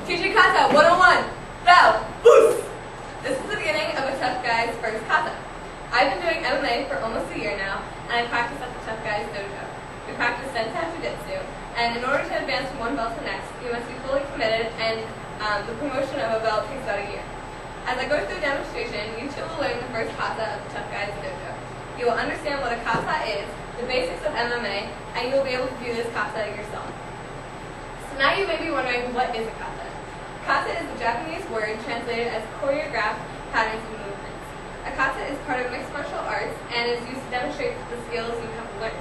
Teaching Kata 101. Bow. Boost. This is the beginning of a Tough Guy's first kata. I've been doing MMA for almost a year now, and I practice at the Tough Guy's dojo. We practice Sensei Jiu-Jitsu, and in order to advance from one belt to the next, you must be fully committed, and the promotion of a belt takes about a year. As I go through a demonstration, you two will learn the first kata of the Tough Guy's dojo. You will understand what a kata is, the basics of MMA, and you will be able to do this kata yourself. So now you may be wondering, what is a kata? Kata is a Japanese word translated as choreographed patterns and movements. A kata is part of mixed martial arts and is used to demonstrate the skills you have learned.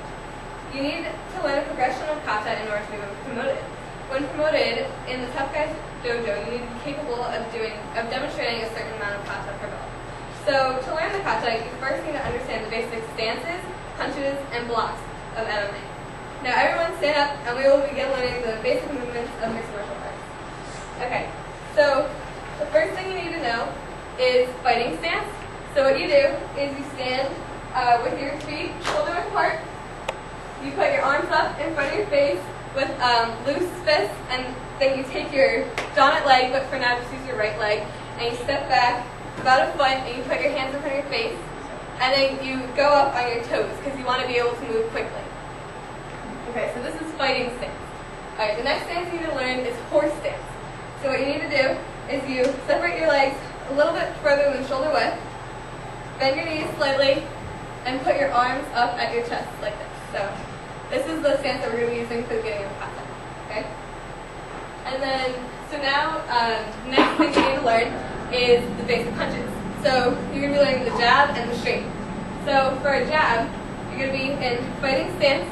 You need to learn a progression of kata in order to be promoted. When promoted in the Tough Guy's dojo, you need to be capable of demonstrating a certain amount of kata per belt. So to learn the kata, you first need to understand the basic stances, punches, and blocks of MMA. Now everyone stand up and we will begin learning the basic movements of mixed martial arts. Okay, so the first thing you need to know is fighting stance. So what you do is you stand with your feet shoulder width apart. You put your arms up in front of your face with loose fists, and then you take your dominant leg, but for now just use your right leg, and you step back about a foot, and you put your hands in front of your face, and then you go up on your toes because you want to be able to move quickly. Okay, so this is fighting stance. Alright, the next stance you need to learn is horse stance. So what you need to do is you separate your legs a little bit further than shoulder width, bend your knees slightly, and put your arms up at your chest like this. So this is the stance that we're going to be using for the beginning of the kata. Okay? And then, so now, the next thing you need to learn is the basic punches. So you're going to be learning the jab and the straight. So for a jab, you're going to be in fighting stance,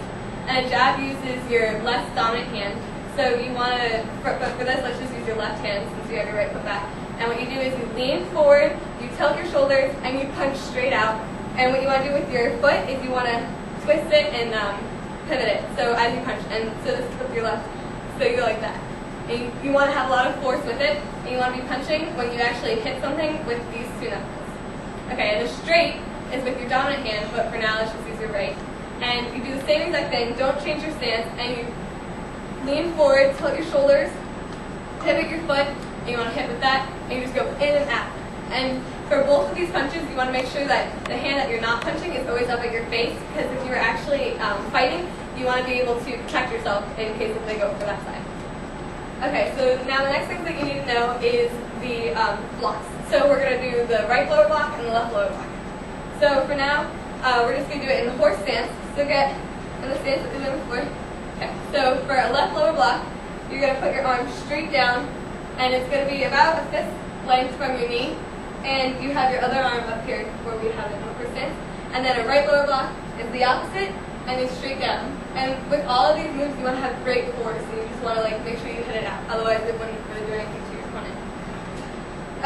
and a jab uses your left dominant hand. So you want to, for this, let's just use your left hand since you have your right foot back. And what you do is you lean forward, you tilt your shoulders, and you punch straight out. And what you want to do with your foot is you want to twist it and pivot it. So as you punch, and so this is with your left. So you go like that. And you want to have a lot of force with it, and you want to be punching when you actually hit something with these two knuckles. Okay, and the straight is with your dominant hand, but for now let's just use your right. And you do the same exact thing, don't change your stance, and you lean forward, tilt your shoulders, pivot your foot, and you want to hit with that, and you just go in and out. And for both of these punches, you want to make sure that the hand that you're not punching is always up at your face, because if you're actually fighting, you want to be able to protect yourself in case if they go for that side. Okay, so now the next thing that you need to know is the blocks. So we're going to do the right lower block and the left lower block. So for now, we're just going to do it in the horse stance. So get in the stance that we did before. Okay, so for a left lower block, you're going to put your arm straight down, and it's going to be about a fist length from your knee, and you have your other arm up here where we have it in the horse stance. And then a right lower block is the opposite, and it's straight down. And with all of these moves, you want to have great force, and you just want to make sure you hit it out. Otherwise, it wouldn't really do anything to your opponent.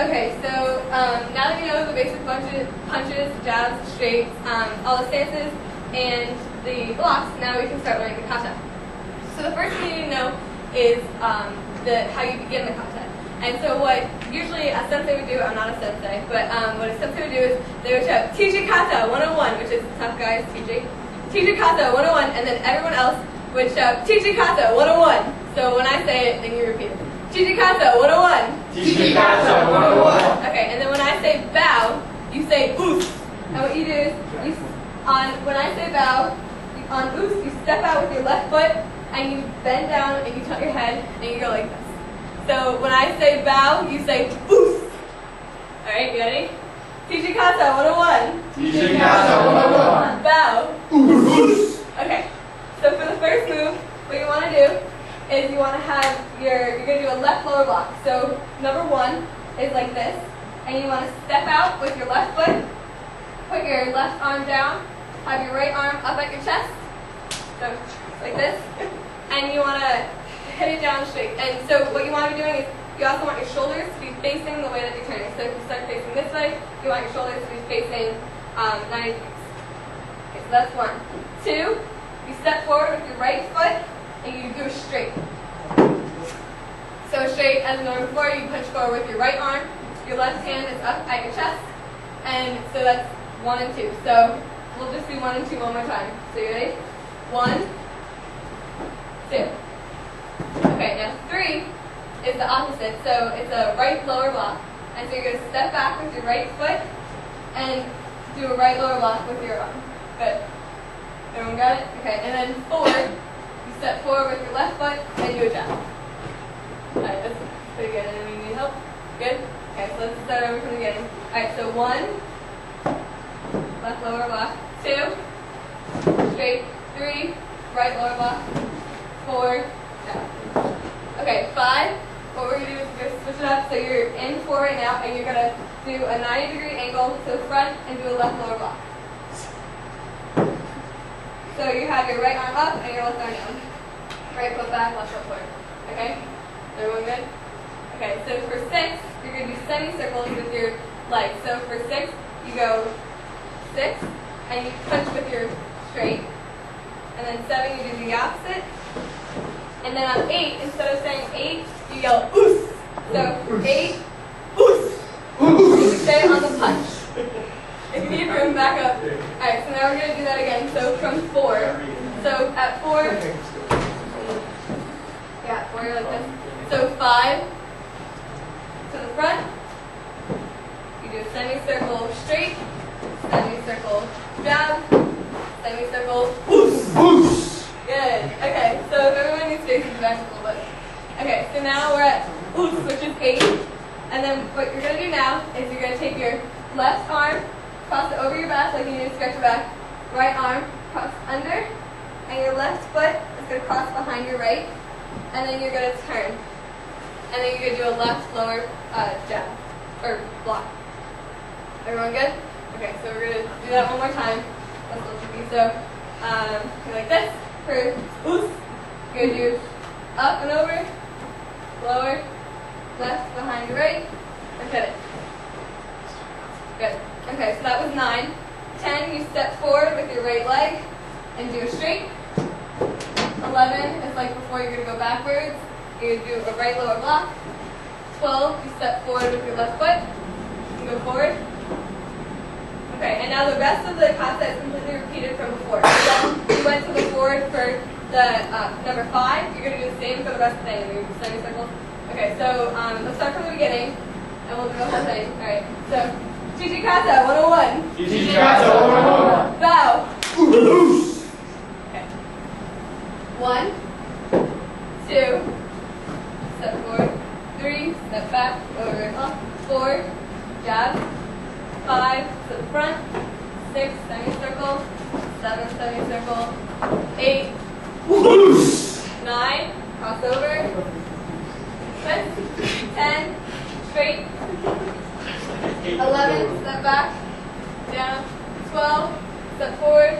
Okay, so now that you know the basic punches, jabs, straights, all the stances, and the blocks, now we can start learning the kata. So the first thing you need to know is how you begin the kata. And so what usually a sensei would do, I'm not a sensei, but what a sensei would do is they would shout, Teaching Kata 101, which is Tough Guys teaching. Teaching Kata 101, and then everyone else would shout, Teaching Kata 101. So when I say it, then you repeat it. Teaching Kata 101. Teaching Kata 101. Okay, and then when I say bow, you say boost. And what you do is, when I say bow, on boost, you step out with your left foot, and you bend down, and you tilt your head, and you go like this. So when I say bow, you say boost. Alright, you ready? Teaching Kata 101. Teaching Kata 101. Bow. Boost. Okay, so for the first move, what you want to do is you want to have you're going to do a left lower block. So number one is like this, and you want to step out with your left foot, put your left arm down, have your right arm up at your chest, so like this, and you want to hit it down straight. And so what you want to be doing is you also want your shoulders to be facing the way that you're turning. So if you start facing this way, you want your shoulders to be facing 90 degrees. Okay, so that's 1. 2, you step forward with your right foot, and you do a straight. So straight, as normal before, you punch forward with your right arm, your left hand is up at your chest, and so that's 1 and 2. So we'll just do 1 and 2 one more time. So you ready? 1, 2. Okay, now 3, is the opposite. So it's a right lower block. And so you're going to step back with your right foot and do a right lower block with your arm. Good. Everyone got it? Okay. And then forward, you step forward with your left foot and do a jab. Alright, that's pretty good. Anyone need help? Good? Okay, so let's start over from the beginning. Alright, so 1, left lower block, 2, straight, 3, right lower block, 4, down. Okay, 5, what we're going to do is we're going to switch it up. So you're in 4 right now, and you're going to do a 90-degree angle to the front and do a left lower block. So you have your right arm up and your left arm down. Right foot back, left foot forward. Okay? Everyone good? Okay, so for 6, you're going to do semicircles with your legs. So for 6, you go 6, and you punch with your straight. And then 7, you do the opposite. And then on 8, instead of saying 8, you yell oos. So 8, oos. You stay on the punch. If you need room, back up. Alright, so now we're going to do that again. So from 4. So at 4, yeah, 4 you're like this. So 5 to the front. You do a semicircle straight, semicircle jab, semicircle oos. Good. Okay, so if everyone needs to face back a little bit. Okay, so now we're at oos, which is 8. And then what you're going to do now is you're going to take your left arm, cross it over your back like you need to stretch your back. Right arm, cross under. And your left foot is going to cross behind your right. And then you're going to turn. And then you're going to do a left lower jab, or block. Everyone good? Okay, so we're going to do that one more time. That's a little tricky. So, you're like this. For oos, you're going to do up and over, lower, left behind your right, and hit it. Good. Okay, so that was 9. 10, you step forward with your right leg and do a straight. 11 is like before, you're going to go backwards. You're going to do a right lower block. 12, you step forward with your left foot and go forward. Okay, and now the rest of the kata is completely repeated from before. So you went to the forward for the number 5. You're going to do the same for the rest of the thing. You're just semicircles. Okay, so let's start from the beginning, and we'll do the whole thing. All right, so Chichi Kata 101. Chichi Kata 101. Bow. Loose. Okay. 1, 2, step forward. 3, step back, over and up. 4, jab. 5 to the front. 6, semicircle. 7, semicircle. 8, Loose. 9, cross over. 10, straight. 11, step back, down. 12, step forward.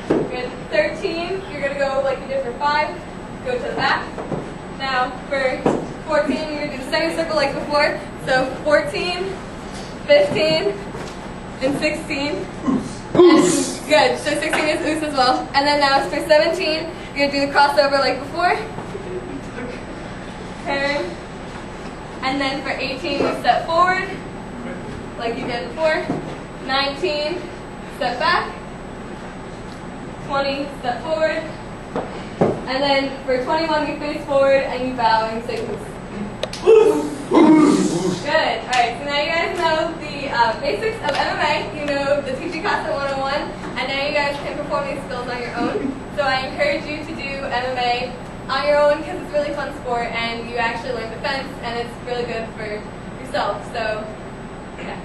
Good. 13, you're going to go like you did for 5, go to the back. Now for 14, you're going to do the semicircle like before. So 14, 15, and 16. Oos. Good, so 16 is oos as well. And then now for 17, you're going to do the crossover like before. Turn. And then for 18, you step forward, like you did before. 19, step back. 20, step forward. And then for 21, you face forward and you bow and you say oos. Good. Alright, so now you guys know the basics of MMA. You know the Chichi Kata 101. And now you guys can perform these skills on your own. So I encourage you to do MMA on your own because it's a really fun sport and you actually learn defense and it's really good for yourself. So, yeah.